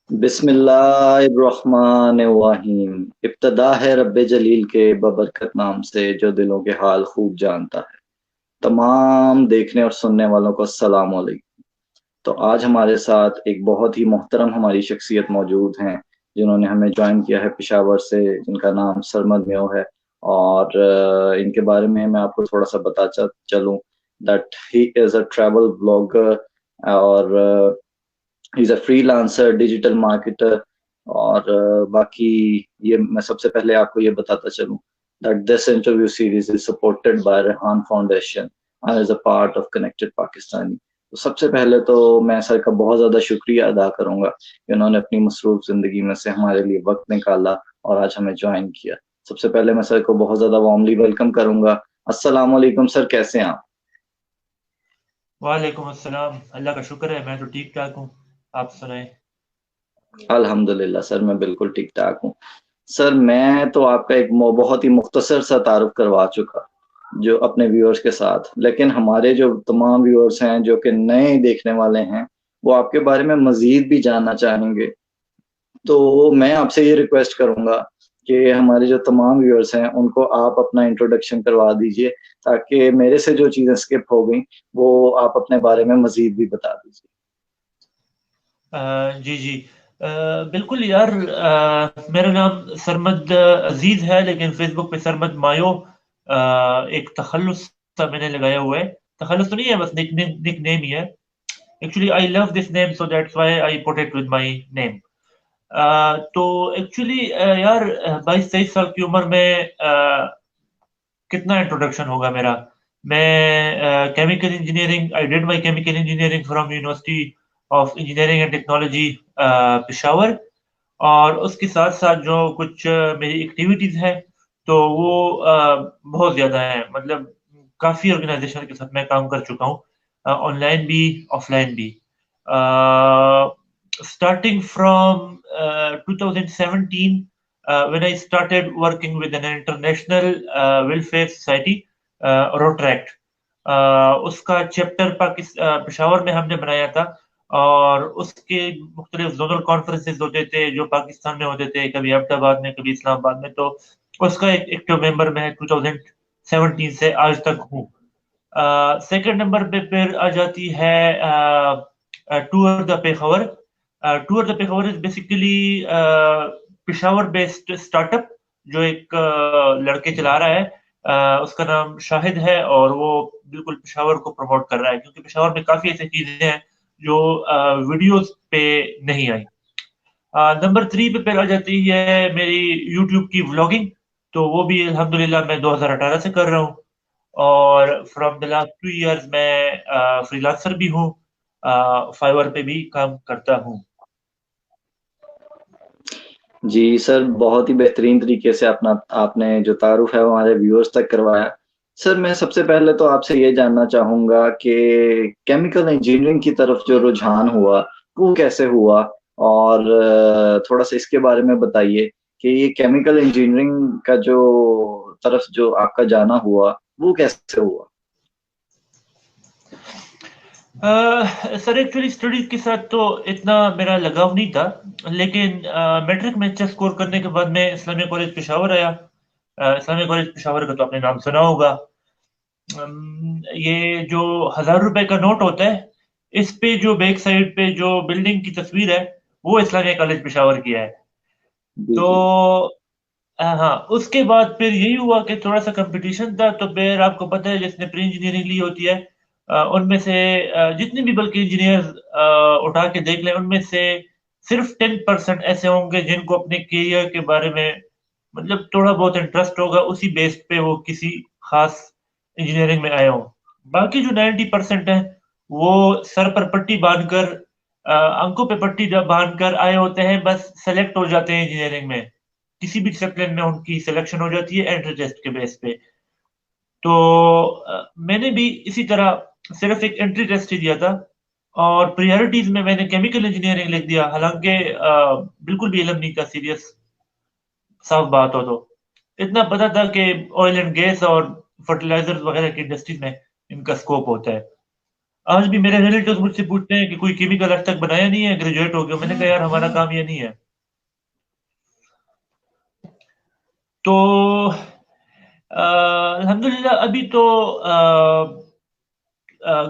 बिस्मिल्लाहिर्रहमानिर्रहीम। इब्तदा है रब्बे जलील के बबरकत नाम से जो दिलों के हाल खूब जानता है। तमाम देखने और सुनने वालों को अस्सलाम वालेकुम। तो आज हमारे साथ एक बहुत ही मोहतरम हमारी शख्सियत मौजूद हैं, जिन्होंने हमें ज्वाइन किया है पेशावर से, जिनका नाम सरमद म्यो है। और इनके बारे में मैं आपको थोड़ा सा चलूं that he is a travel blogger, और he is a freelancer digital marketer. और बाकी ये मैं सबसे पहले आपको ये बताता चलूं that this interview series is supported by Rehan foundation as a part of connected Pakistani. तो सबसे पहले तो मैं सर का बहुत ज़्यादा शुक्रिया अदा करूंगा कि उन्होंने अपनी मसरूफ ज़िंदगी में से हमारे लिए वक्त निकाला और आज हमें ज्वाइन किया। सबसे पहले मैं सर को बहुत ज़्यादा वार्मली वेलकम करूंगा। अस्सलाम वालेकुम सर, कैसे हैं आप? वालेकुम अस्सलाम। अल्लाह का शुक्र है, मैं तो ठीक ठाक हूँ। आप सुनाएं। अल्हम्दुलिल्लाह सर, मैं बिल्कुल ठीक ठाक हूँ। सर मैं तो आपका एक बहुत ही मुख्तसर सा तारुफ करवा चुका जो अपने व्यूअर्स के साथ, लेकिन हमारे जो तमाम व्यूअर्स हैं जो कि नए देखने वाले हैं, वो आपके बारे में मजीद भी जानना चाहेंगे। तो मैं आपसे ये रिक्वेस्ट करूंगा कि हमारे जो तमाम व्यूअर्स हैं उनको आप अपना इंट्रोडक्शन करवा दीजिए, ताकि मेरे से जो चीज़ें स्किप हो गई वो आप अपने बारे में मजीद भी बता दीजिए। जी जी। बिल्कुल यार, मेरा नाम सरमद अजीज है, लेकिन फेसबुक पे सरमद मायो एक तखल्लुस सा मैंने लगाया हुआ है। तखल्लुस तो नहीं है, बस निक नेम ही है। Actually I love this name, so that's why I put it with my name. तो एक्चुअली यार, 22-23 साल की उम्र में कितना इंट्रोडक्शन होगा मेरा। मैं chemical engineering, I did my chemical engineering from university of engineering and technology Peshawar. और उसके साथ साथ जो कुछ मेरी एक्टिविटीज हैं, तो वो बहुत ज़्यादा है। मतलब काफ़ी ऑर्गेनाइजेशन के साथ मैं काम कर चुका हूँ, ऑनलाइन भी, ऑफलाइन भी। Starting from 2017, when I started working with an international welfare society, Rotaract. उसका चैप्टर पेशावर में हमने बनाया था। और उसके मुख्तलिफ जोनल कॉन्फ्रेंसेस होते थे जो पाकिस्तान में होते थे, कभी अहमदाबाद में, कभी इस्लामाबाद में। तो उसका एक एक्टिव मेंबर मैं 2017 से आज तक हूँ। सेकंड नंबर पे फिर आ जाती है tour the Peshawar. Tour the Peshawar is basically Peshawar based startup, जो एक लड़के चला रहा है। उसका नाम शाहिद है, और वो बिल्कुल पेशावर को प्रमोट कर रहा है, क्योंकि पेशावर में काफी ऐसी चीजें हैं जो वीडियोस पे नहीं आई। नंबर 3 पे फिर आ जाती है मेरी यूट्यूब की व्लॉगिंग। तो वो भी अल्हम्दुलिल्लाह मैं 2018 से कर रहा हूँ। और फ्रॉम द लास्ट 2 इयर्स मैं फ्रीलांसर भी हूँ, फाइवर पे भी काम करता हूँ। जी सर, बहुत ही बेहतरीन तरीके से अपना आपने जो तारुफ है वो हमारे व्यूअर्स तक करवाया। सर मैं सबसे पहले तो आपसे ये जानना चाहूँगा कि केमिकल इंजीनियरिंग की तरफ जो रुझान हुआ, वो कैसे हुआ? और थोड़ा-सा इसके बारे में बताइए कि ये केमिकल इंजीनियरिंग का जो तरफ जो आपका जाना हुआ, वो कैसे हुआ? सर एक्चुअली स्टडीज के साथ तो इतना मेरा लगाव नहीं था, लेकिन मैट्रिक में अच्छा स्कोर करने के बाद मैं इस्लामिया कॉलेज पेशावर आया। इस्लामिया कॉलेज पेशावर का तो आपने नाम सुना होगा। ये जो 1000 रुपए का नोट होता है, इस पे जो बैक साइड पे जो बिल्डिंग की तस्वीर है, वो इस्लामिया कॉलेज पेशावर की है। जी, जी। तो हाँ, उसके बाद फिर यही हुआ कि थोड़ा सा कंपटीशन था, तो फिर आपको पता है जिसने प्री इंजीनियरिंग ली होती है, उनमें से जितने भी बल्कि इंजीनियर उठा के देख लें, उनमें से सिर्फ 10% ऐसे होंगे जिनको अपने करियर के बारे में मतलब थोड़ा बहुत इंटरेस्ट होगा, उसी बेस पे वो किसी खास इंजीनियरिंग में आए हों। बाकी जो 90% है, वो सर पर पट्टी बांधकर, अंकों पे पट्टी बांध कर आए होते हैं, बस सेलेक्ट हो जाते हैं इंजीनियरिंग में। किसी भी डिसिप्लिन में उनकी सिलेक्शन हो जाती है एंट्री टेस्ट के बेस पे। तो मैंने भी इसी तरह सिर्फ एक एंट्री टेस्ट ही दिया था, और प्रायोरिटीज में मैंने केमिकल इंजीनियरिंग लिख दिया, हालांकि बिल्कुल भी इल्म नहीं था, सीरियस साफ बात हो तो। इतना पता था कि ऑयल एंड गैस और फर्टिलाइजर्स वगैरह की इंडस्ट्रीज में इनका स्कोप होता है। आज भी मेरे रिलेटिव्स मुझसे पूछते हैं कि कोई केमिकल आज तक बनाया नहीं है, ग्रेजुएट हो गया। मैंने कहा यार हमारा काम ये नहीं है। तो अल्हम्दुलिल्लाह अभी तो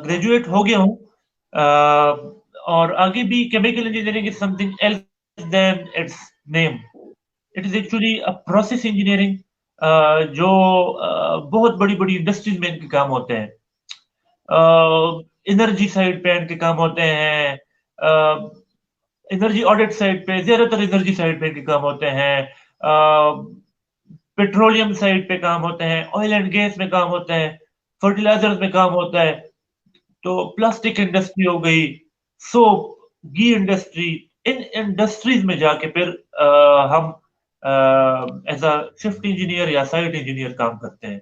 ग्रेजुएट हो गया हूँ, और आगे भी chemical engineering is something else than its name. It is actually a process engineering, जो बहुत बड़ी बड़ी इंडस्ट्रीज में इनके काम होते हैं। एनर्जी साइड पे इनके काम होते हैं, एनर्जी ऑडिट साइड पे, ज्यादातर एनर्जी साइड पे इनके काम होते हैं, पेट्रोलियम साइड पे काम होते हैं, ऑयल एंड गैस में काम होते हैं, फर्टिलाइजर्स में काम होता है। तो प्लास्टिक इंडस्ट्री हो गई, सोप, घी इंडस्ट्री, इन इंडस्ट्रीज में जाके फिर हम एज अ शिफ्ट इंजीनियर या साइट इंजीनियर काम करते हैं।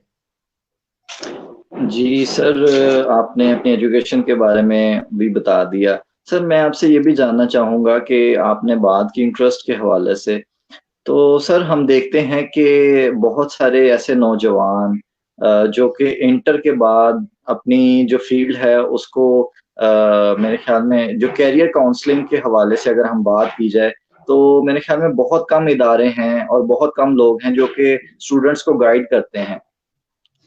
जी सर, आपने अपनी एजुकेशन के बारे में भी बता दिया। सर मैं आपसे ये भी जानना चाहूँगा कि आपने बात की इंटरेस्ट के हवाले से, तो सर हम देखते हैं कि बहुत सारे ऐसे नौजवान जो कि इंटर के बाद अपनी जो फ़ील्ड है उसको मेरे ख़्याल में जो करियर काउंसलिंग के हवाले से अगर हम बात की जाए, तो मेरे ख़्याल में बहुत कम इदारे हैं और बहुत कम लोग हैं जो कि स्टूडेंट्स को गाइड करते हैं।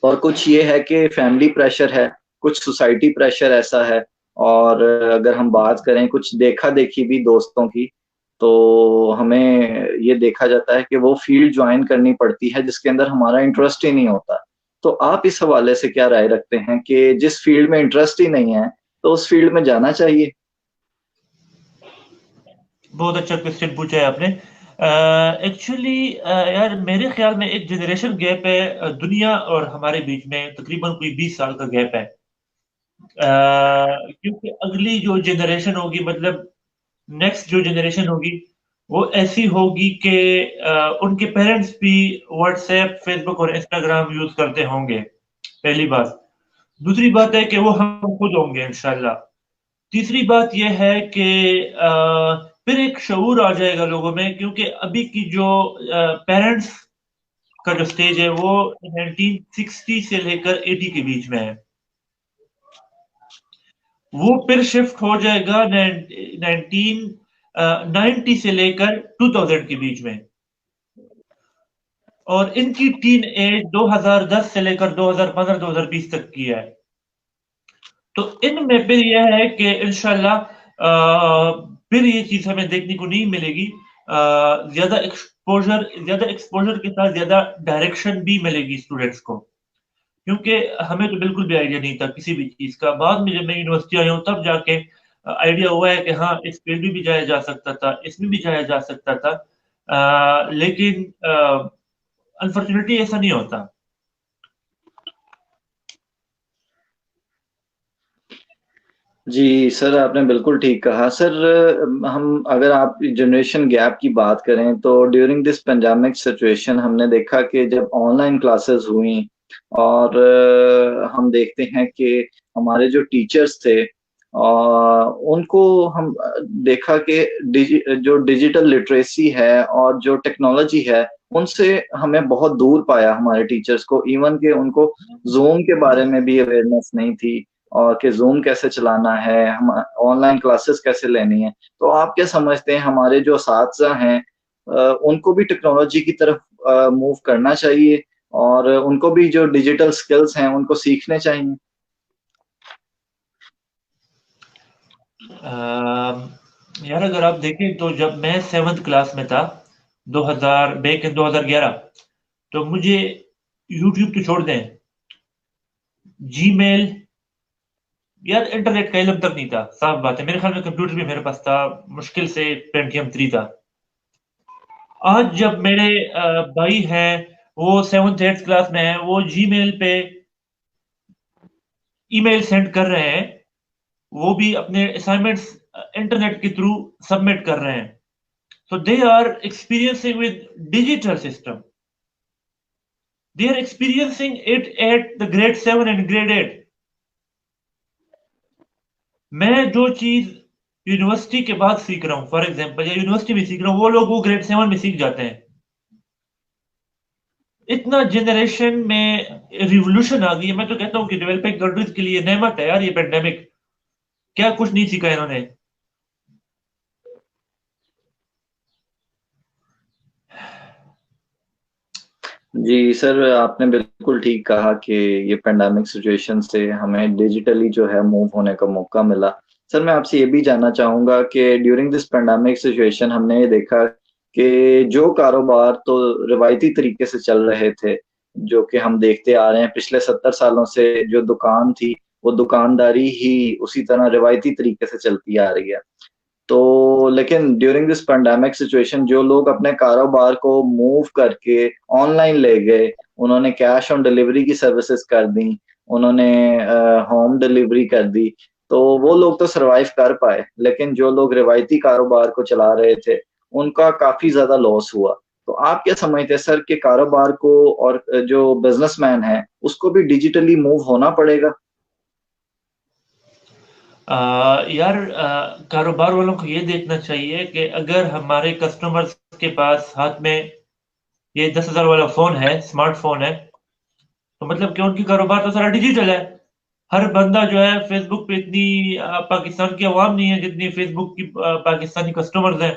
और कुछ ये है कि फैमिली प्रेशर है, कुछ सोसाइटी प्रेशर ऐसा है, और अगर हम बात करें कुछ देखा-देखी भी दोस्तों की, तो हमें ये देखा जाता है कि वो फ़ील्ड जॉइन करनी पड़ती है जिसके अंदर हमारा इंटरेस्ट ही नहीं होता। तो आप इस हवाले से क्या राय रखते हैं कि जिस फ़ील्ड में इंटरेस्ट ही नहीं है, तो उस फ़ील्ड में जाना चाहिए? बहुत अच्छा क्वेश्चन पूछा है आपने। एक्चुअली यार मेरे ख्याल में एक जनरेशन गैप है दुनिया और हमारे बीच में, तकरीबन कोई 20 साल का गैप है। क्योंकि अगली जो जनरेशन होगी, मतलब नेक्स्ट जो जनरेशन होगी, वो ऐसी होगी कि उनके पेरेंट्स भी व्हाट्सएप, फेसबुक और इंस्टाग्राम यूज करते होंगे, पहली बात। दूसरी बात है कि वो हम खुद होंगे इंशाल्लाह। तीसरी बात ये है कि फिर एक शऊर आ जाएगा लोगों में, क्योंकि अभी की जो पेरेंट्स का जो स्टेज है वो 1960 से लेकर 80 के बीच में है। वो फिर शिफ्ट हो जाएगा 1990 से लेकर 2000 के बीच में, और इनकी टीन एज 2010 से लेकर 2015-2020 तक की है। तो इनमें फिर यह है कि इंशाल्लाह फिर ये चीज हमें देखने को नहीं मिलेगी। ज्यादा एक्सपोजर के साथ ज्यादा डायरेक्शन भी मिलेगी स्टूडेंट्स को, क्योंकि हमें तो बिल्कुल भी आइडिया नहीं था किसी भी चीज का। बाद में जब मैं यूनिवर्सिटी आया हूँ तब जाके आइडिया हुआ है कि हाँ इस फील्ड में भी जाया जा सकता था, इसमें भी जाया जा सकता था। लेकिन अनफॉर्चुनेटली ऐसा नहीं होता। जी, सर आपने बिल्कुल ठीक कहा। सर हम अगर आप जनरेशन गैप की बात करें तो ड्यूरिंग दिस पैंडेमिक सिचुएशन हमने देखा कि जब ऑनलाइन क्लासेस हुई और हम देखते हैं कि हमारे जो टीचर्स थे उनको हम देखा कि जो डिजिटल लिटरेसी है और जो टेक्नोलॉजी है, उनसे हमें बहुत दूर पाया हमारे टीचर्स को। इवन कि उनको ज़ूम के बारे में भी अवेयरनेस नहीं थी और कि ज़ूम कैसे चलाना है, हम ऑनलाइन क्लासेस कैसे लेनी है। तो आप क्या समझते हैं हमारे जो असातिज़ा हैं उनको भी टेक्नोलॉजी की तरफ मूव करना चाहिए और उनको भी जो डिजिटल स्किल्स हैं उनको सीखने चाहिए? यार अगर आप देखें तो जब मैं 7th क्लास में था, 2000 बैक इन 2011, तो मुझे यूट्यूब तो छोड़ दें, जीमेल, यार इंटरनेट का इल्म तक नहीं था। साफ बात है, मेरे ख्याल में कंप्यूटर भी मेरे पास था, मुश्किल से पेंटियम 3 था। आज जब मेरे भाई हैं, वो 7th 8th क्लास में है, वो जीमेल पे ईमेल सेंड कर रहे हैं, वो भी अपने असाइनमेंट्स इंटरनेट के थ्रू सबमिट कर रहे हैं। So they are experiencing with digital system. They are experiencing it at the grade 7 and grade 8. मैं जो चीज यूनिवर्सिटी के बाद सीख रहा हूँ, फॉर एग्जाम्पल, या यूनिवर्सिटी में सीख रहा हूँ, वो लोग वो ग्रेड 7 में सीख जाते हैं। इतना जनरेशन में रिवोल्यूशन आ गई है। मैं तो कहता हूँ कि डेवलपिंग कंट्रीज के लिए नेमत है यार ये पेंडेमिक। क्या कुछ नहीं सीखा इन्होंने। जी सर, आपने बिल्कुल ठीक कहा कि ये पेंडेमिक सिचुएशन से हमें डिजिटली जो है मूव होने का मौका मिला। सर मैं आपसे ये भी जानना चाहूँगा कि ड्यूरिंग दिस पेंडेमिक सिचुएशन हमने ये देखा कि जो कारोबार तो रिवायती तरीके से चल रहे थे, जो कि हम देखते आ रहे हैं पिछले 70 सालों से जो दुकान थी, वो दुकानदारी ही उसी तरह रिवायती तरीके से चलती आ रही है। तो लेकिन ड्यूरिंग दिस पैंडेमिक सिचुएशन जो लोग अपने कारोबार को मूव करके ऑनलाइन ले गए, उन्होंने कैश ऑन डिलीवरी की सर्विसेज़ कर दी, उन्होंने होम डिलीवरी कर दी, तो वो लोग तो सर्वाइव कर पाए, लेकिन जो लोग रिवायती कारोबार को चला रहे थे, उनका काफ़ी ज़्यादा लॉस हुआ। तो आप क्या समझते हैं सर कि कारोबार को और जो बिज़नेसमैन है, उसको भी डिजिटली मूव होना पड़ेगा? यार कारोबार वालों को ये देखना चाहिए कि अगर हमारे कस्टमर्स के पास हाथ में ये 10,000 वाला फ़ोन है, स्मार्टफ़ोन है, तो मतलब कि उनकी कारोबार तो सारा डिजिटल है। हर बंदा जो है फ़ेसबुक पे इतनी पाकिस्तान की आवाम नहीं है जितनी फ़ेसबुक की पाकिस्तानी कस्टमर्स हैं।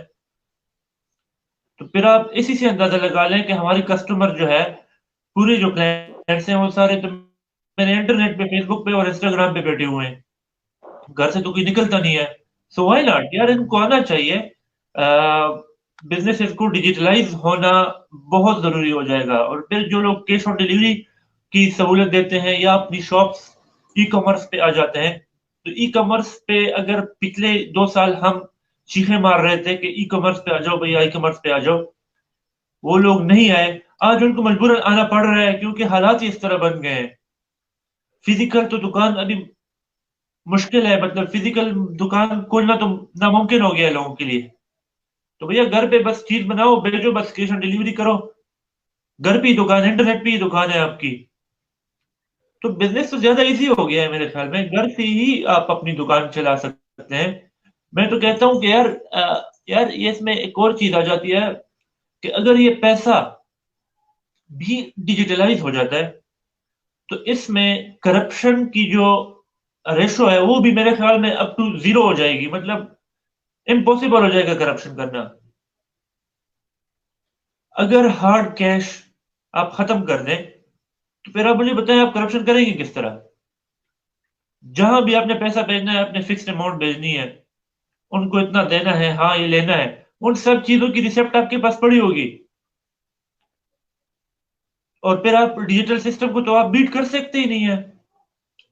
तो फिर आप इसी से अंदाज़ा लगा लें कि हमारी कस्टमर जो है, पूरे जो क्लाइंट्स हैं वो सारे तो मेरे इंटरनेट पे, फ़ेसबुक पे और इंस्टाग्राम पे बैठे हुए हैं। घर से तो कोई निकलता नहीं है। सो व्हाई नॉट यार, इनको आना चाहिए। बिज़नेसेस को डिजिटलाइज़ होना बहुत ज़रूरी हो जाएगा और फिर जो लोग कैश ऑन डिलीवरी की सहूलत देते हैं या अपनी शॉप्स ई-कॉमर्स पे आ जाते हैं, तो ई-कॉमर्स पे अगर पिछले 2 साल हम चीखें मार रहे थे कि ई-कॉमर्स पे आ जाओ भैया, ई-कॉमर्स पे आ जाओ, वो लोग नहीं आए। आज उनको मजबूरन आना पड़ रहा है क्योंकि हालात ही इस तरह बन गए हैं। फिज़िकल तो दुकान अभी मुश्किल है, मतलब फिजिकल दुकान खोलना तो नामुमकिन हो गया है लोगों के लिए। तो भैया घर पे बस चीज़ बनाओ, भेजो, बस कैश ऑन डिलीवरी करो। घर पे ही दुकान है, इंटरनेट पे ही दुकान है आपकी। तो बिज़नेस तो ज़्यादा ईज़ी हो गया है मेरे ख़्याल में, घर से ही आप अपनी दुकान चला सकते हैं। मैं तो कहता हूँ कि यार ये इसमें एक और चीज़ आ जाती है कि अगर ये पैसा भी डिजिटलाइज़ हो जाता है, तो इसमें करप्शन की जो रेशो है, वो भी मेरे ख़्याल में अप टू 0 हो जाएगी। मतलब इम्पॉसिबल हो जाएगा करप्शन करना। अगर हार्ड कैश आप खत्म कर दें, तो फिर आप मुझे बताएं आप करप्शन करेंगे किस तरह। जहां भी आपने पैसा भेजना है, आपने फिक्स्ड अमाउंट भेजनी है, उनको इतना देना है, हाँ ये लेना है, उन सब चीजों की रिसिप्ट आपके पास पड़ी होगी। और फिर आप डिजिटल सिस्टम को तो आप बीट कर सकते ही नहीं है,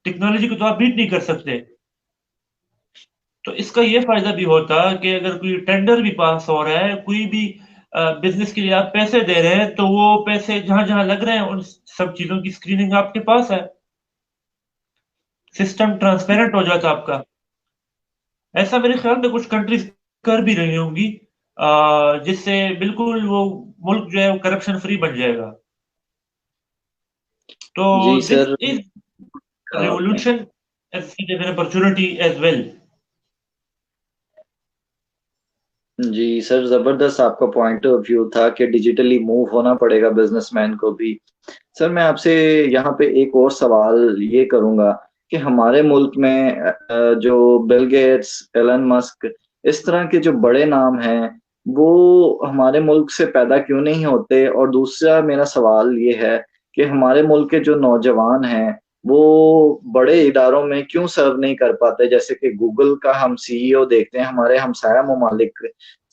टेक्नोलॉजी को तो आप बीट नहीं कर सकते। तो इसका ये फायदा भी होता कि अगर कोई टेंडर भी पास हो रहा है, कोई भी बिजनेस के लिए आप पैसे दे रहे हैं, तो वो पैसे जहां जहां लग रहे हैं उन सब चीजों की स्क्रीनिंग आपके पास है, सिस्टम ट्रांसपेरेंट हो जाता आपका। ऐसा मेरे ख्याल में कुछ कंट्रीज कर भी रही होंगी, जिससे बिल्कुल वो मुल्क जो है वो करप्शन फ्री बन जाएगा। तो जी दिस सर, इज कहा आपने। revolution as an opportunity as well. जी सर, ज़बरदस्त आपका पॉइंट ऑफ व्यू था कि डिजिटली मूव होना पड़ेगा बिज़नेसमैन को भी। सर मैं आपसे यहाँ पे एक और सवाल ये करूँगा कि हमारे मुल्क में जो बिल गेट्स, एलन मस्क इस तरह के जो बड़े नाम हैं, वो हमारे मुल्क से पैदा क्यों नहीं होते? और दूसरा मेरा सवाल ये है कि हमारे मुल्क के जो नौजवान हैं, वो बड़े इदारों में क्यों सर्व नहीं कर पाते? जैसे कि गूगल का हम सीईओ देखते हैं, हमारे हमसाया ममालिक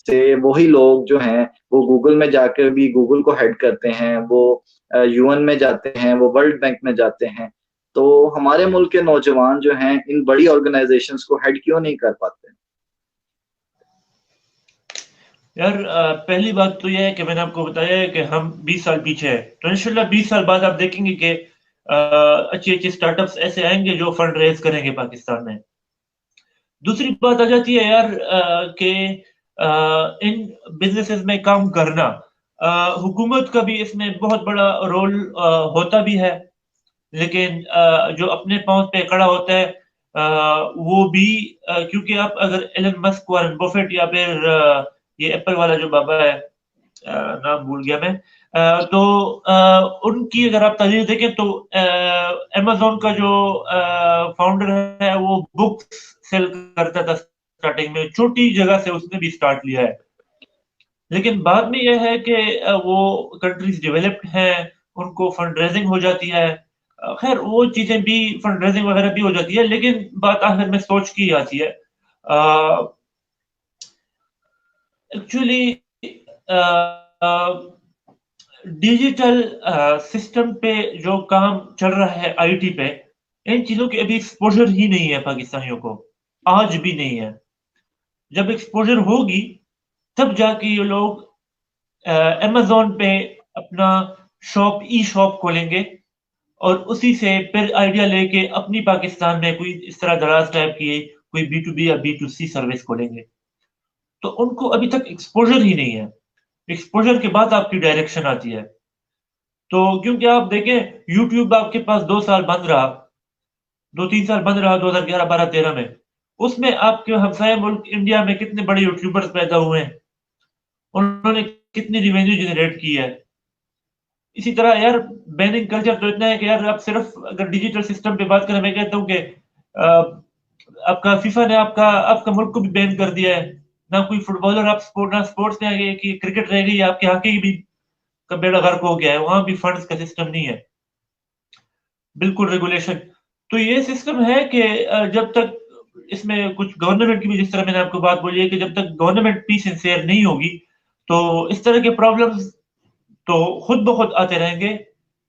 से वही लोग जो हैं, वो गूगल में जाकर भी गूगल को हेड करते हैं, वो यूएन में जाते हैं, वो वर्ल्ड बैंक में जाते हैं। तो हमारे मुल्क के नौजवान जो हैं, इन बड़ी ऑर्गनाइज़ेशंस को हेड क्यों नहीं कर पाते? यार पहली बात तो ये है कि मैंने आपको बताया है कि हम 20 साल पीछे हैं, तो इंशाल्लाह 20 साल बाद आप देखेंगे कि अच्छे अच्छे स्टार्टअप्स ऐसे आएंगे जो फंड रेज करेंगे पाकिस्तान में। दूसरी बात आ जाती है यार कि इन बिजनेसेस में काम करना, हुकूमत का भी इसमें बहुत बड़ा रोल होता भी है, लेकिन जो अपने पाँव पे खड़ा होता है वो भी क्योंकि आप अगर एलन मस्क, वॉरेन बफेट या फिर ये एप्पल वाला जो बाबा है, नाम भूल गया मैं, तो उनकी अगर आप तारीख देखें तो अमेज़न का जो फाउंडर है वो बुक्स सेल करता था स्टार्टिंग में, छोटी जगह से उसने भी स्टार्ट लिया है। लेकिन बाद में यह है कि वो कंट्रीज डेवलप्ड हैं, उनको फंड रेजिंग हो जाती है, खैर वो चीजें भी, फंड रेजिंग वगैरह भी हो जाती है, लेकिन बात आखिर में सोच की आती है। एक्चुअली डिजिटल सिस्टम पे जो काम चल रहा है आईटी पे, इन चीजों की अभी एक्सपोजर ही नहीं है पाकिस्तानियों को, आज भी नहीं है। जब एक्सपोजर होगी तब जाके ये लोग अमेज़न पे अपना ई शॉप खोलेंगे और उसी से फिर आइडिया लेके अपनी पाकिस्तान में कोई इस तरह दराज टाइप की कोई बी टू बी या बी टू सी सर्विस खोलेंगे। तो उनको अभी तक एक्सपोजर ही नहीं है। एक्सपोजर के बाद आपकी डायरेक्शन आती है। तो क्योंकि आप देखें, यूट्यूब आपके पास 2 साल बंद रहा, 2-3 साल बंद रहा, 2011, 12, 13 में। उसमें आपके हमसाया मुल्क इंडिया में कितने बड़े यूट्यूबर्स पैदा हुए हैं, उन्होंने कितनी रिवेन्यू जनरेट की है। इसी तरह यार, बैनिंग कल्चर तो इतना है कि यार, आप सिर्फ अगर डिजिटल सिस्टम पे बात करें, मैं कहता हूँ कि आपका फीफा ने आपका आपका मुल्क को भी बैन कर दिया है। ना कोई फुटबॉलर आप स्पोर्ट ना स्पोर्ट्स में आगे कि क्रिकेट रह गई, आपकी हॉकी भी का बेड़ा गर्क हो गया है, वहां भी फंड्स का सिस्टम नहीं है, बिल्कुल रेगुलेशन। तो ये सिस्टम है कि जब तक इसमें कुछ गवर्नमेंट की भी, जिस तरह मैंने आपको बात बोली है कि जब तक गवर्नमेंट पी सिंसियर नहीं होगी, तो इस तरह के प्रॉब्लम्स तो खुद ब खुद आते रहेंगे।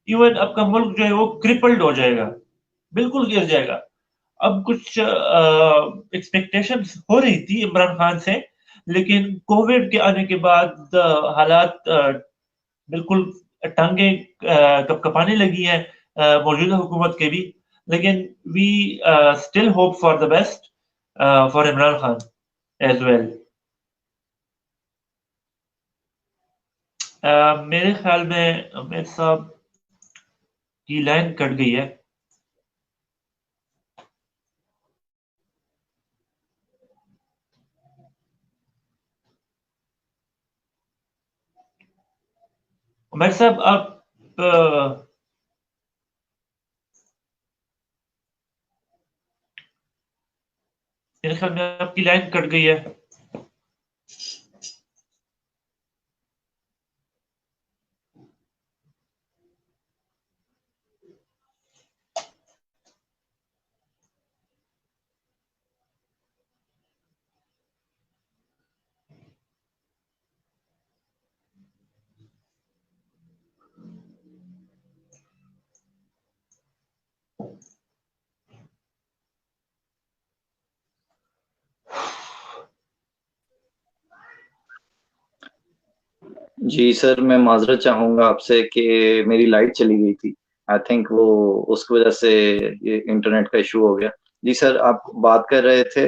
इवन आपका मुल्क जो है वो क्रिपल्ड हो जाएगा, बिल्कुल गिर जाएगा। अब कुछ एक्सपेक्टेशंस हो रही थी इमरान खान से, लेकिन कोविड के आने के बाद हालात बिल्कुल टांगे कपकपाने लगी हैं मौजूदा हुकूमत के भी। लेकिन we still hope for the best for Imran Khan as well. मेरे ख्याल में मेरे साहब की लाइन कट गई है। उमर साहब, आप मेरे ख्याल में आपकी लाइन कट गई है। जी सर, मैं माजरत चाहूंगा आपसे कि मेरी लाइट चली गई थी। आई थिंक वो उसकी वजह से ये इंटरनेट का इशू हो गया। जी सर, आप बात कर रहे थे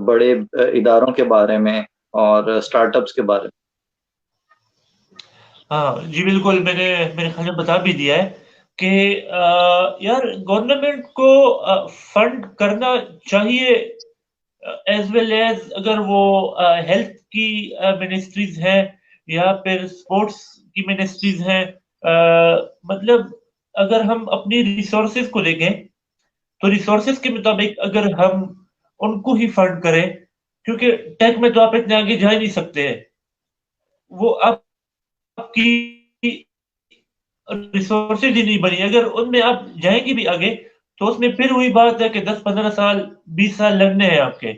बड़े इदारों के बारे में और स्टार्टअप्स के बारे में। हाँ जी, बिल्कुल, मैंने मेरे ख्याल में बता भी दिया है कि यार, गवर्नमेंट को फंड करना चाहिए, एज वेल एज अगर वो हेल्थ की मिनिस्ट्रीज हैं या फिर स्पोर्ट्स की मिनिस्ट्रीज हैं। मतलब अगर हम अपनी रिसोर्सेज को देखें, तो रिसोर्सेज के मुताबिक अगर हम उनको ही फंड करें, क्योंकि टेक में तो आप इतने आगे जा ही नहीं सकते हैं। वो आपकी रिसोर्सेज ही नहीं बनी, अगर उनमें आप जाएंगे भी आगे, तो उसमें फिर वही बात है कि 10-15 साल, 20 साल लगने हैं आपके।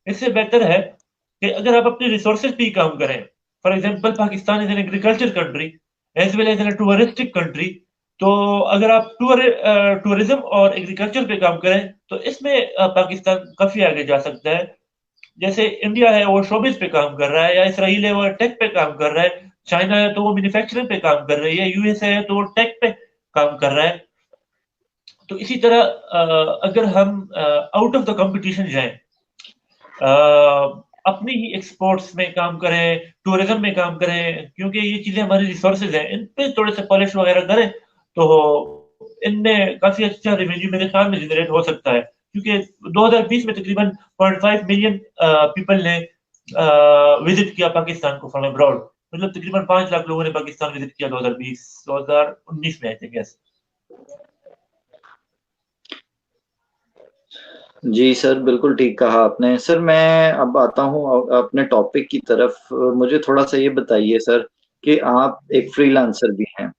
इससे बेहतर है कि अगर आप अपने रिसोर्सेज पे ही काम करें। For example, Pakistan is an agriculture country as well as an touristic country. तो अगर आप टूरिज्म और एग्रीकल्चर पे काम करें, तो इसमें पाकिस्तान काफी आगे जा सकता है। जैसे इंडिया है वो शोबिस पे काम कर रहा है, या इसराइल है वो टेक पे काम कर रहा है, चाइना है तो वो मैन्युफैक्चरिंग पे काम कर रही है, यूएसए है तो वो टेक पे काम कर रहा है। तो इसी तरह अगर हम आउट ऑफ द कंपटीशन जाएं, अपनी ही एक्सपोर्ट्स में काम करें, टूरिज्म में काम करें, क्योंकि ये चीजें हमारी रिसोर्सेज हैं, इन पे थोड़े से पॉलिश वगैरह करें, तो इनमें काफी अच्छा रेवेन्यू मेरे ख्याल में जनरेट हो सकता है। क्योंकि 2020 में तकरीबन 0.5 मिलियन पीपल ने विजिट किया पाकिस्तान को फ्रॉम अब्रॉड। मतलब तकरीबन 5 लाख लोगों ने पाकिस्तान विजिट किया 2019 में, आई थिंक। यस। जी सर, बिल्कुल ठीक कहा आपने। सर मैं अब आता हूँ अपने टॉपिक की तरफ। मुझे थोड़ा-सा ये बताइए सर कि आप एक फ्रीलांसर भी हैं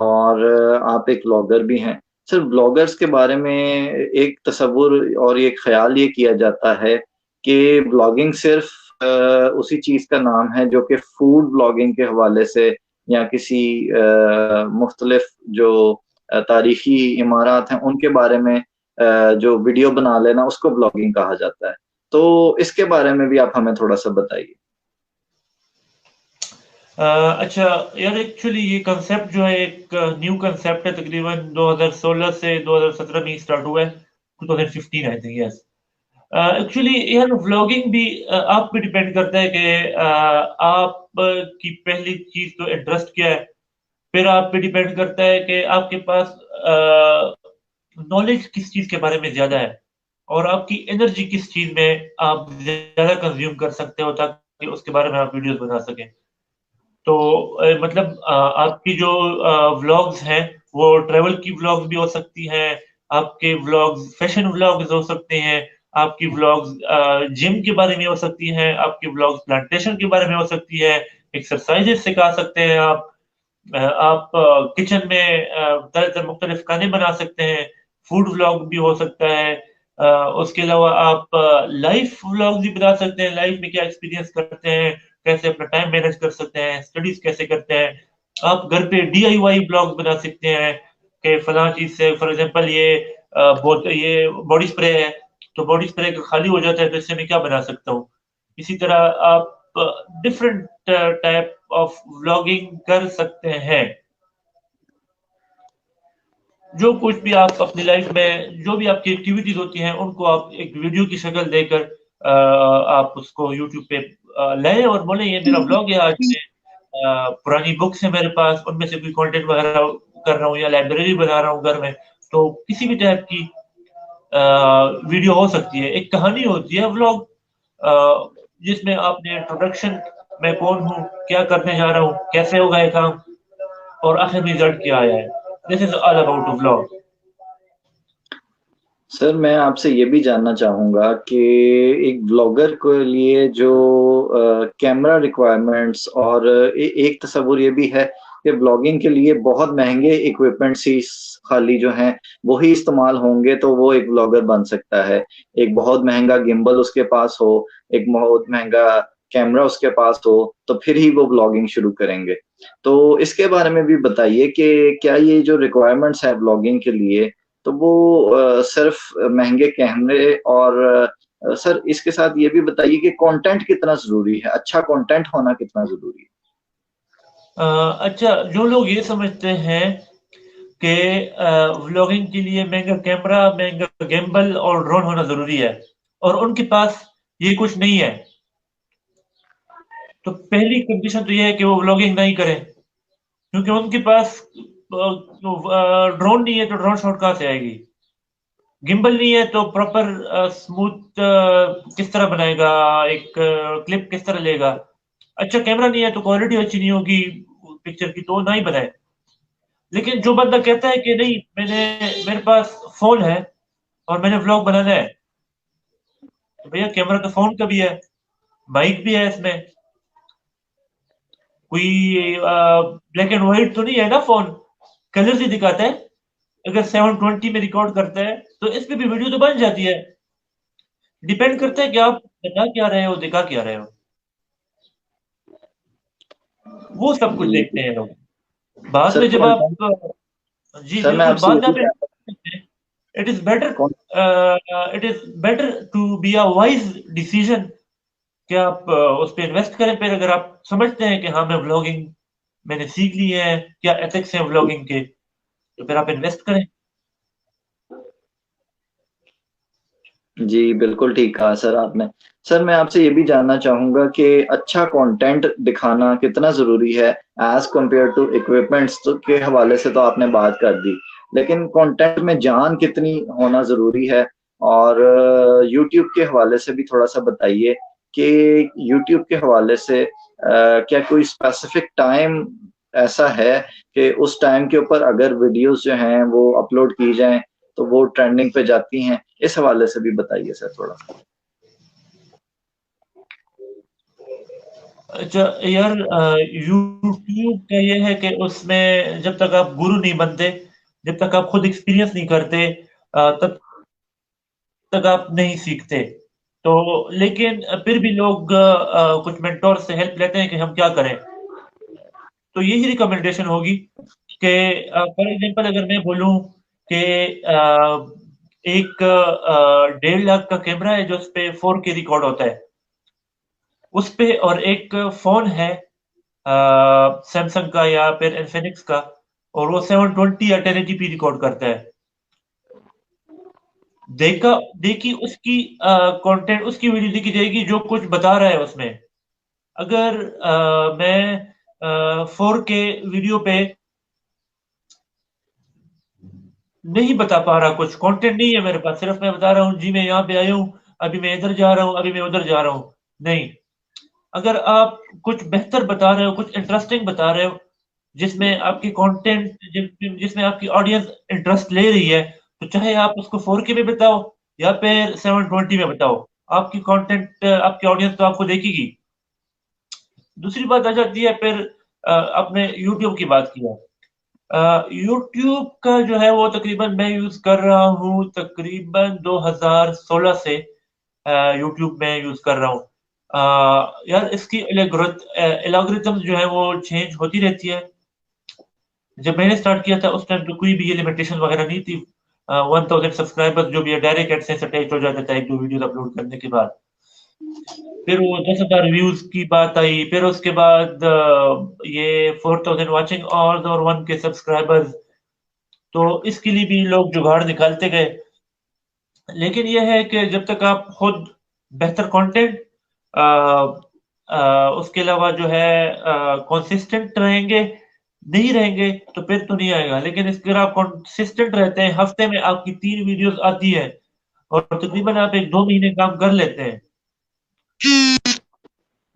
और आप एक ब्लॉगर भी हैं। सर ब्लॉगर्स के बारे में एक तसव्वुर और एक ख़्याल ये किया जाता है कि ब्लॉगिंग सिर्फ़ उसी चीज़ का नाम है जो कि फूड ब्लॉगिंग के हवाले से या किसी मुख्तलिफ़ जो तारीख़ी इमारत हैं उनके बारे में जो वीडियो बना लेना उसको ब्लॉगिंग कहा जाता है। तो इसके बारे में भी आप हमें थोड़ा-सा बताइए? अच्छा यार, एक्चुअली ये कंसेप्ट जो है एक न्यू कंसेप्ट है, तकरीबन 2016 से 2017 में ही स्टार्ट हुआ है, 2015 आई थिंक, यस। एक्चुअली यार व्लॉगिंग भी आप पे डिपेंड करता है कि आप की पहली चीज़ तो इंटरेस्ट क्या है, फिर आप पे डिपेंड करता है कि आपके पास नॉलेज किस चीज़ के बारे में ज़्यादा है और आपकी एनर्जी किस चीज़ में आप ज़्यादा कंज़्यूम कर सकते हो ताकि उसके बारे में आप वीडियोज़ बना सकें। तो मतलब आपकी जो व्लॉग्स हैं, वो ट्रैवल की व्लॉग्स भी हो सकती हैं, आपके व्लॉग्स फैशन व्लॉग्स हो सकते हैं, आपकी व्लॉग्स जिम के बारे में हो सकती हैं, आपकी व्लॉग्स प्लांटेशन के बारे में हो सकती है, एक्सरसाइज़ेज़ सिखा सकते हैं आप। आप किचन में तरह-तरह मुख्तलिफ खाने बना सकते हैं, फूड व्लॉग भी हो सकता है। उसके अलावा आप लाइफ़ व्लॉग भी बना सकते हैं, लाइफ़ में क्या एक्सपीरियंस करते हैं, कैसे अपना टाइम मैनेज कर सकते हैं, स्टडीज़ कैसे करते हैं। आप घर पे डीआईवाई व्लॉग्स बना सकते हैं कि फलाँ चीज़ से फॉर एग्ज़ाम्पल ये बॉडी स्प्रे है, तो बॉडी स्प्रे अगर खाली हो जाता है तो इससे मैं क्या बना सकता हूँ। इसी तरह आप डिफरेंट टाइप ऑफ व्लॉगिंग कर सकते हैं। जो कुछ भी आप अपनी लाइफ में जो भी आपकी एक्टिविटीज़ होती हैं, उनको आप एक वीडियो की शक्ल देकर आप उसको यूट्यूब पे लाएँ और बोलें ये मेरा व्लॉग है आज मैं पुरानी बुक्स है मेरे पास, उनमें से कोई कंटेंट वगैरह कर रहा हूँ या लाइब्रेरी बना रहा हूँ घर में, तो किसी भी टाइप की वीडियो हो सकती है। एक कहानी होती है व्लॉग जिसमें आपने इंट्रोडक्शन मैं कौन हूँ, क्या करने जा रहा हूँ, कैसे होगा ये काम और आखिर में रिजल्ट क्या आया है। This is all about a vlog. Sir मैं आपसे ये भी जानना चाहूँगा कि एक ब्लॉगर के लिए जो कैमरा रिक्वायरमेंट्स और एक तस्वुर ये भी है कि ब्लॉगिंग के लिए बहुत महँगे इक्विपमेंट्स ही खाली जो हैं, वो ही इस्तेमाल होंगे तो वो एक ब्लॉगर बन सकता है। एक बहुत महँगा गिम्बल उसके पास हो, एक बहुत महँगा कैमरा उसके पास हो, तो फिर ही वो ब्लॉगिंग शुरू करेंगे। तो इसके बारे में भी बताइए कि क्या ये जो रिक्वायरमेंट्स हैं ब्लॉगिंग के लिए, तो वो सिर्फ़ महँगे कैमरे और सर इसके साथ ये भी बताइए कि कंटेंट कितना ज़रूरी है? अच्छा कंटेंट होना कितना ज़रूरी है? अच्छा, जो लोग ये समझते हैं कि व्लॉगिंग के लिए महँगा कैमरा, महँगा गिम्बल और ड्रोन होना ज़रूरी है और उनके पास ये कुछ नहीं है, तो पहली कंडीशन तो ये है कि वो व्लॉगिंग नहीं करें, क्योंकि उनके पास ड्रोन नहीं है तो ड्रोन शॉट कहाँ से आएगी? गिम्बल नहीं है तो प्रॉपर स्मूथ किस तरह बनाएगा, एक क्लिप किस तरह लेगा? अच्छा कैमरा नहीं है तो क्वालिटी अच्छी नहीं होगी पिक्चर की, तो ना ही बनाए। लेकिन जो बंदा कहता है कि नहीं मेरे पास फ़ोन है और मैंने व्लॉग बनाना है, तो भैया कैमरा तो फ़ोन का भी है, माइक भी है इसमें, कोई ब्लैक एंड व्हाइट तो नहीं है ना फ़ोन, कलर्स ही दिखाता है। अगर 720 में रिकॉर्ड करता है, तो इस पे भी वीडियो तो बन जाती है। डिपेंड करता है कि आप बता क्या रहे हो, दिखा क्या रहे हो। वो सब कुछ जी, देखते हैं लोग। बाद सर में जब आप कंटेंट जी, सर मैं बिल्कुल आपसे ये बाद में भी आप जानना इट इज़ बेटर कौन it is better to be a wise decision कि आप उस पे इन्वेस्ट करें फिर अगर आप समझते हैं कि हाँ, मैं व्लॉगिंग मैंने सीख ली है, क्या एथिक्स हैं व्लॉगिंग के, तो फिर आप इन्वेस्ट करें। जी, बिल्कुल ठीक कहा सर आपने। सर मैं आपसे ये भी जानना चाहूँगा कि अच्छा कंटेंट दिखाना कितना ज़रूरी है एज़ कम्पेयर टू इक्विपमेंट्स तो के हवाले से तो आपने बात कर दी। लेकिन कंटेंट में जान कितनी होना ज़रूरी है? और यूट्यूब के हवाले से भी थोड़ा-सा बताइए कि यूट्यूब के हवाले से क्या कोई स्पेसिफिक टाइम ऐसा है कि उस टाइम के ऊपर अगर वीडियोज़ जो हैं वो अपलोड की जाएँ, तो वो ट्रेंडिंग पे जाती हैं? इस हवाले से भी बताइए सर थोड़ा। अच्छा यार, यूट्यूब का ये है कि उसमें जब तक आप गुरु नहीं बनते, जब तक आप खुद एक्सपीरियंस नहीं करते, तब तक आप नहीं सीखते। तो लेकिन फिर भी लोग कुछ मेंटोर से हेल्प लेते हैं कि हम क्या करें। तो यही रिकमेंडेशन होगी कि फॉर एग्जांपल अगर मैं बोलूं कि एक 1.5 लाख का कैमरा है जो उस पे 4K रिकॉर्ड होता है, उस पे, और एक फोन है सैमसंग का या फिर इन्फिनिक्स का, और वो 720 या 1080p रिकॉर्ड करता है। देखा देखी उसकी कंटेंट, उसकी वीडियो देखी जाएगी जो कुछ बता रहा है उसमें। अगर मैं 4K वीडियो पे नहीं बता पा रहा, कुछ कंटेंट नहीं है मेरे पास, सिर्फ मैं बता रहा हूँ जी मैं यहाँ पे आया हूँ, अभी मैं इधर जा रहा हूँ, अभी मैं उधर जा रहा हूँ, नहीं। अगर आप कुछ बेहतर बता रहे हो, कुछ इंटरेस्टिंग बता रहे हो, जिसमें आपकी कंटेंट, जिसमें आपकी ऑडियंस इंटरेस्ट ले रही है, तो चाहे आप उसको 4K में बताओ या फिर 720 में बताओ, आपकी कंटेंट, आपकी ऑडियंस तो आपको देखेगी। दूसरी बात आ जाती है फिर, आपने यूट्यूब की बात की है। यूट्यूब का जो है वो तकरीबन मैं यूज कर रहा हूँ तकरीबन 2016 से। यूट्यूब में यूज कर रहा हूँ। यार इसकी एल्गोरिथम जो है वो चेंज होती रहती है। जब मैंने स्टार्ट किया था उस टाइम तो कोई भी ये लिमिटेशन वगैरह नहीं थी। 1000 सब्सक्राइबर्स जो भी है डायरेक्ट एडसेंस अटैच हो जाता था एक दो वीडियोस अपलोड करने के बाद। फिर वो 10,000 व्यूज की बात आई, फिर उसके बाद ये 4000 वाचिंग आवर्स और 1K सब्सक्राइबर्स। तो इसके लिए भी लोग जुगाड़ निकालते गए। लेकिन ये है कि जब तक आप खुद बेहतर कंटेंट, उसके अलावा जो है कंसिस्टेंट रहेंगे, नहीं रहेंगे तो फिर तो नहीं आएगा। लेकिन अगर आप कंसिस्टेंट रहते हैं, हफ्ते में आपकी 3 वीडियोस आती है और तकरीबन आप 1-2 महीने काम कर लेते हैं,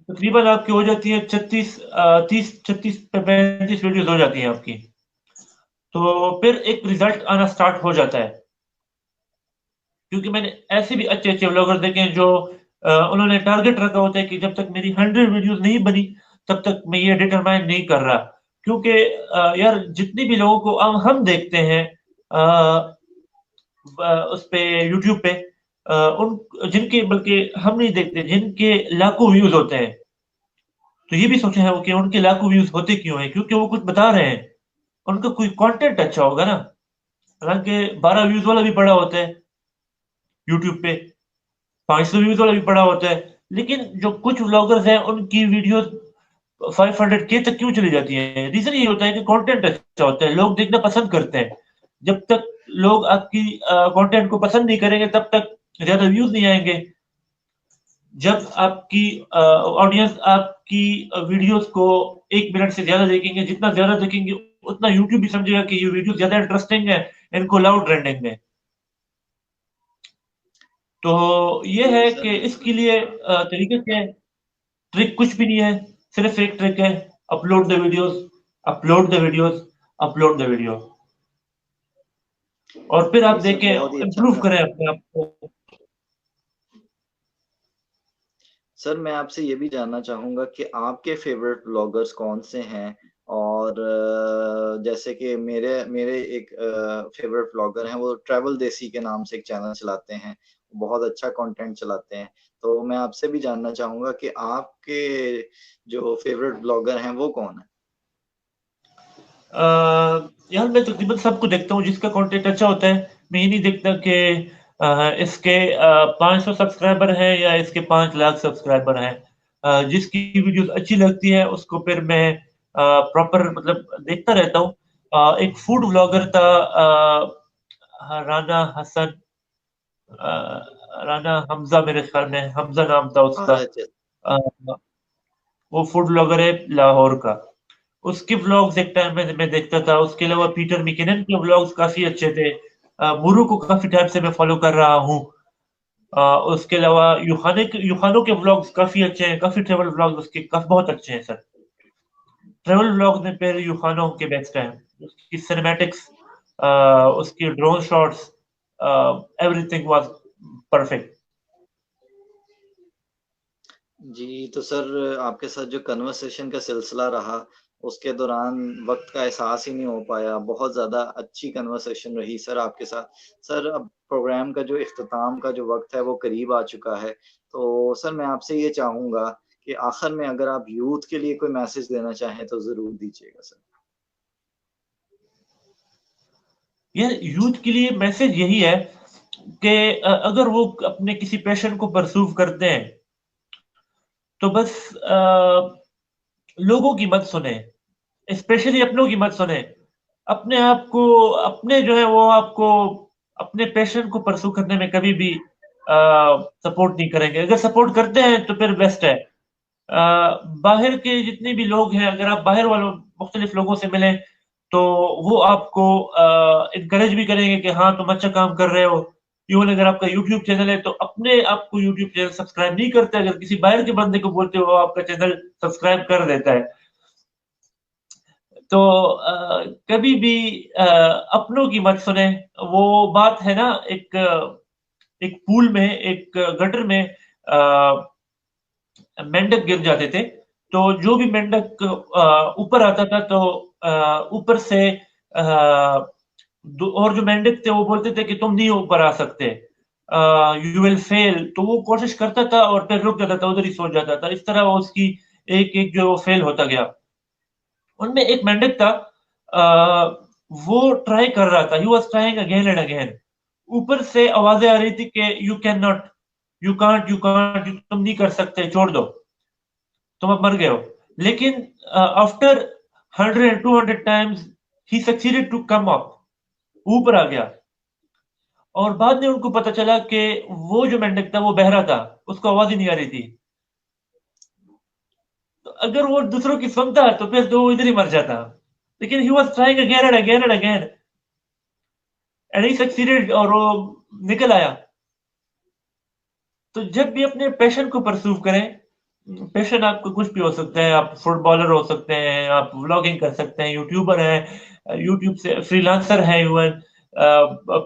तकरीबन आपकी हो जाती है 36-35 वीडियोस हो जाती हैं आपकी। तो फिर एक रिजल्ट आना स्टार्ट हो जाता है। क्योंकि मैंने ऐसे भी अच्छे अच्छे व्लॉगर देखे हैं जो उन्होंने टारगेट रखा होता है कि जब तक मेरी 100 वीडियोस नहीं बनी तब तक मैं ये डिटरमाइन नहीं कर रहा। क्योंकि यार जितने भी लोगों को हम देखते हैं उस पे यूट्यूब पे, उन जिनके, बल्कि हम नहीं देखते, जिनके लाखों व्यूज होते हैं, तो ये भी सोचे हैं कि उनके लाखों व्यूज होते क्यों हैं, क्योंकि वो कुछ बता रहे हैं, उनका कोई कंटेंट अच्छा होगा ना। हालांकि 12 व्यूज वाला भी बड़ा होता है यूट्यूब पे, 500 व्यूज वाला भी बड़ा होता है, लेकिन जो कुछ व्लॉगर्स हैं उनकी वीडियो 500K तक क्यों चली जाती है? रीजन ये होता है कि कंटेंट अच्छा होता है, लोग देखना पसंद करते हैं। जब तक लोग आपकी कंटेंट को पसंद नहीं करेंगे तब तक ज्यादा व्यूज नहीं आएंगे। जब आपकी ऑडियंस आपकी वीडियोस को 1 मिनट से ज्यादा देखेंगे, जितना ज्यादा देखेंगे उतना यूट्यूब भी समझेगा कि ये वीडियो ज्यादा इंटरेस्टिंग है, इनको लाउड ट्रेंडिंग में। तो ये है सर कि इसके लिए तरीके से ट्रिक कुछ भी नहीं है, सिर्फ एक ट्रिक है, upload the videos, upload the videos, upload the video, और फिर आप जी सर, देखें, बहुत ही अच्छा इम्प्रूव कहा। करें अपने आप को। सर मैं आपसे ये भी जानना चाहूँगा कि आपके फ़ेवरेट ब्लॉगर्स कौन से हैं? और जैसे कि मेरे मेरे एक फ़ेवरेट ब्लॉगर हैं, वो ट्रैवल देसी के नाम से एक चैनल चलाते हैं, बहुत अच्छा कंटेंट चलाते हैं। तो मैं आपसे भी जानना चाहूँगा कि आपके जो फ़ेवरेट ब्लॉगर हैं, वो कौन हैं? यार मैं तकरीबन सबको देखता हूँ जिसका कंटेंट अच्छा होता है। मैं ये नहीं देखता कि इसके 500 सब्सक्राइबर हैं या इसके 5 लाख सब्सक्राइबर हैं। जिसकी वीडियोस अच्छी लगती है उसको फिर मैं प्रॉपर मतलब देखता रहता हूँ। एक फूड व्लॉगर था, राना हसन, अ, राना हमजा, मेरे ख्याल में हमजा नाम था उसका। अच्छा। अ, वो फूड व्लॉगर है लाहौर का। उसके व्लॉग्स एक टाइम में मैं देखता था। उसके अलावा पीटर मिकिनन के व्लॉग्स काफी अच्छे थे। मुरू को काफी टाइम से मैं फॉलो कर रहा हूँ। उसके अलावा यूखानो के व्लॉग्स काफी अच्छे हैं, काफी ट्रेवल व्लॉग्स उसके काफी बहुत अच्छे हैं सर। ट्रेवल व्लॉग्स में फिर यूखानो के बेस्ट हैं। उसकी सिनेमैटिक्स, उसकी drone shots, everything was perfect. जी, तो सर आपके साथ जो कन्वर्सेशन का सिलसिला रहा, उसके दौरान वक़्त का एहसास ही नहीं हो पाया। बहुत ज़्यादा अच्छी कन्वर्सेशन रही सर आपके साथ। सर अब प्रोग्राम का जो इख्तिताम का जो वक़्त है वो करीब आ चुका है। तो सर मैं आपसे ये चाहूँगा कि आखिर में अगर आप यूथ के लिए कोई मैसेज देना चाहें तो ज़रूर दीजिएगा सर। ये यूथ के लिए मैसेज यही है कि अगर वो अपने किसी पैशन को परस्यू करते हैं, तो बस लोगों की मत सुने, स्पेशली अपनों की मत सुने। अपने आप को, अपने जो है वो आपको अपने पैशन को परस्यू करने में कभी भी सपोर्ट नहीं करेंगे। अगर सपोर्ट करते हैं तो फिर बेस्ट है। बाहर के जितने भी लोग हैं, अगर आप बाहर वालों मुख्तलिफ लोगों से मिलें, तो वो आपको इनकरेज भी करेंगे कि हाँ, तुम अच्छा काम कर रहे हो। इवन अगर आपका यूट्यूब चैनल है, तो अपने आप को यूट्यूब चैनल सब्सक्राइब नहीं करते, अगर किसी बाहर के बंदे को बोलते हो, वो आपका चैनल सब्सक्राइब कर देता है। तो कभी भी अपनों की मत सुने। वो बात है ना, एक पूल में, एक गटर में मेंढक गिर जाते थे, तो जो भी मेंढक ऊपर आता था, तो ऊपर से और जो मेंढक थे वो बोलते थे कि तुम नहीं ऊपर आ सकते, यू विल फेल। तो वो कोशिश करता था और फिर रुक जाता था, उधर ही सो जाता था। इस तरह वो उसकी एक एक जो फेल होता गया। उनमें एक मेंढक था, वो ट्राई कर रहा था, he was trying again and again. ऊपर से आवाजें आ रही थी कि you can not, you can't, तुम नहीं कर सकते, छोड़ दो, तुम अब मर गए हो। लेकिन आफ्टर 100 200 टाइम्स ही सक्सीडेड टू कम अप, ऊपर आ गया। और बाद में उनको पता चला कि वो जो मेंढक था वो बहरा था, उसको आवाज ही नहीं आ रही थी। तो अगर वो दूसरों की सुनता तो फिर तो वो इधर ही मर जाता। लेकिन he was trying again and again and again, and he succeeded, और वो निकल आया। तो जब भी अपने पैशन को परस्यू करें, पैशन आपको कुछ भी हो सकता है, आप फुटबॉलर हो सकते हैं, आप व्लॉगिंग कर सकते हैं, यूट्यूबर हैं, यूट्यूब से फ्रीलांसर हैं, इवन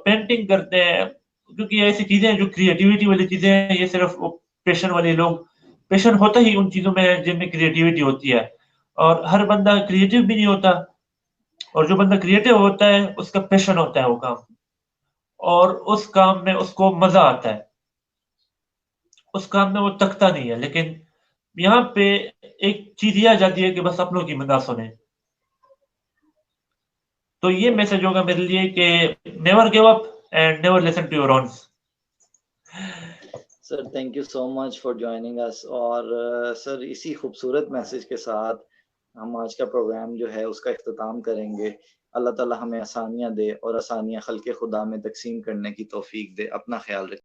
पेंटिंग करते हैं। क्योंकि ये ऐसी चीजें हैं जो क्रिएटिविटी वाली चीजें हैं, ये सिर्फ पैशन वाले लोग, पैशन होता ही उन चीजों में है जिनमें क्रिएटिविटी होती है। और हर बंदा क्रिएटिव भी नहीं होता, और जो बंदा क्रिएटिव होता है उसका पैशन होता है वो काम, और उस काम में उसको मजा आता है, उस काम में वो तकता नहीं है। लेकिन यहाँ पे एक चीज ये आ जाती है कि बस अपनों की मदद सुने। तो ये मैसेज होगा मेरे लिए कि never give up and never listen to your ones. Sir thank you so much for joining us. और सर इसी खूबसूरत मैसेज के साथ हम आज का प्रोग्राम जो है उसका इख्तिताम करेंगे। अल्लाह ताला हमें आसानियाँ दे और आसानियाँ खल्क़े खुदा में तक़सीम करने की तौफ़ीक दे। अपना ख़्याल रखिए।